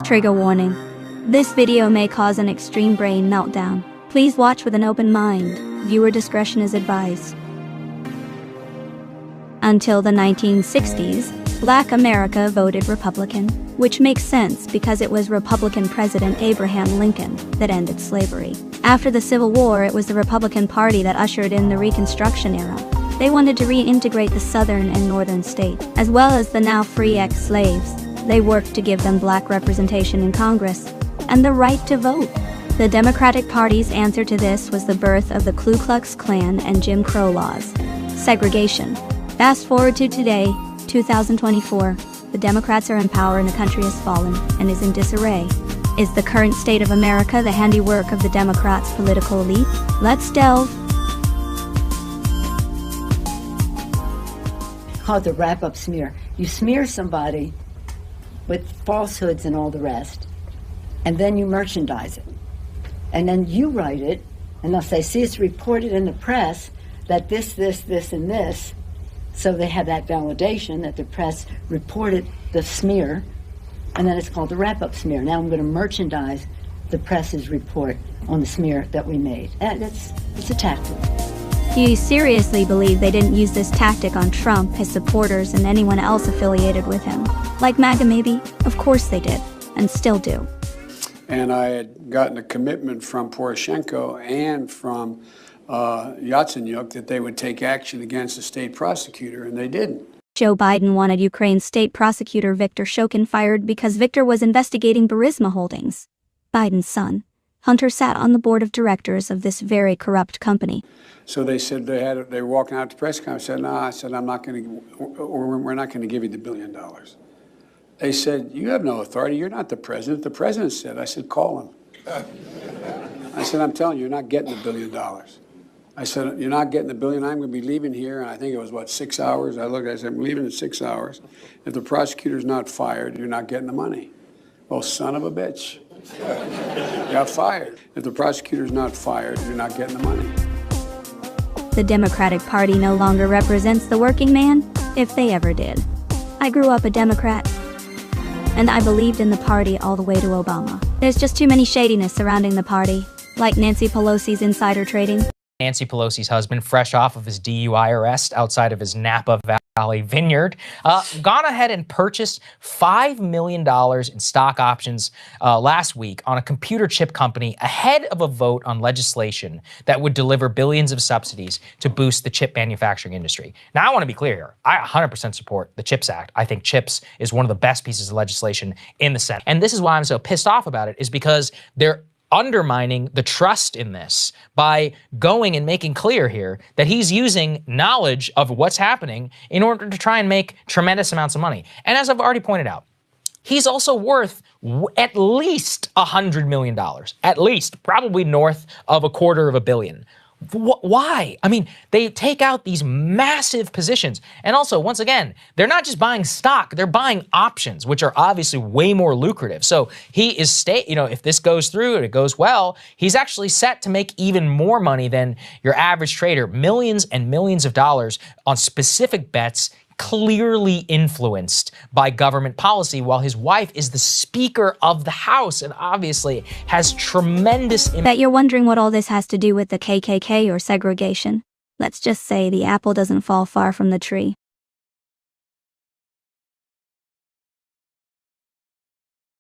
Trigger warning. This video may cause an extreme brain meltdown. Please watch with an open mind. Viewer discretion is advised. Until the 1960s, Black America voted Republican, which makes sense because it was Republican President Abraham Lincoln that ended slavery. After the Civil War, it was the Republican Party that ushered in the Reconstruction era. They wanted to reintegrate the southern and northern states, as well as the now free ex-slaves. They worked to give them black representation in Congress and the right to vote. The Democratic Party's answer to this was the birth of the Ku Klux Klan and Jim Crow laws. Segregation. Fast forward to today, 2024. The Democrats are in power and the country has fallen and is in disarray. Is the current state of America the handiwork of the Democrats' political elite? Let's delve. Called the wrap-up smear. You smear somebody with falsehoods and all the rest, and then you merchandise it. And then you write it, and they'll say, see, it's reported in the press that this, and this. So they have that validation that the press reported the smear, and then it's called the wrap-up smear. Now I'm going to merchandise the press's report on the smear that we made. And it's a tactic. Do you seriously believe they didn't use this tactic on Trump, his supporters, and anyone else affiliated with him? Like MAGA maybe? Of course they did, and still do. And I had gotten a commitment from Poroshenko and from Yatsenyuk that they would take action against the state prosecutor, and they didn't. Joe Biden wanted Ukraine's state prosecutor Viktor Shokin fired because Viktor was investigating Burisma Holdings. Biden's son, Hunter, sat on the board of directors of this very corrupt company. So they said they were walking out to press conference. I said, no, I said, I'm not going to, or we're not going to give you the $1 billion. They said, you have no authority. You're not the president. The president said. I said, call him. I said, I'm telling you, you're not getting the $1 billion. I said, you're not getting the $1 billion. I'm going to be leaving here. And I think it was, 6 hours? I said, I'm leaving in 6 hours. If the prosecutor's not fired, you're not getting the money. Well, son of a bitch. Got fired. If the prosecutor's not fired, you're not getting the money. The Democratic Party no longer represents the working man, if they ever did. I grew up a Democrat, and I believed in the party all the way to Obama. There's just too many shadiness surrounding the party, like Nancy Pelosi's insider trading. Nancy Pelosi's husband, fresh off of his DUI arrest outside of his Napa Valley vineyard, gone ahead and purchased $5 million in stock options last week on a computer chip company ahead of a vote on legislation that would deliver billions of subsidies to boost the chip manufacturing industry. Now, I want to be clear here. I 100% support the CHIPS Act. I think CHIPS is one of the best pieces of legislation in the Senate. And this is why I'm so pissed off about it, is because they're undermining the trust in this by going and making clear here that he's using knowledge of what's happening in order to try and make tremendous amounts of money. And as I've already pointed out, he's also worth at least $100 million, at least, probably north of $250 million. Why? I mean, they take out these massive positions. And also, once again, they're not just buying stock, they're buying options, which are obviously way more lucrative. So he is, if this goes through and it goes well, he's actually set to make even more money than your average trader, millions and millions of dollars on specific bets clearly influenced by government policy, while his wife is the Speaker of the House and obviously has tremendous impact. Bet you're wondering what all this has to do with the KKK or segregation. Let's just say the apple doesn't fall far from the tree.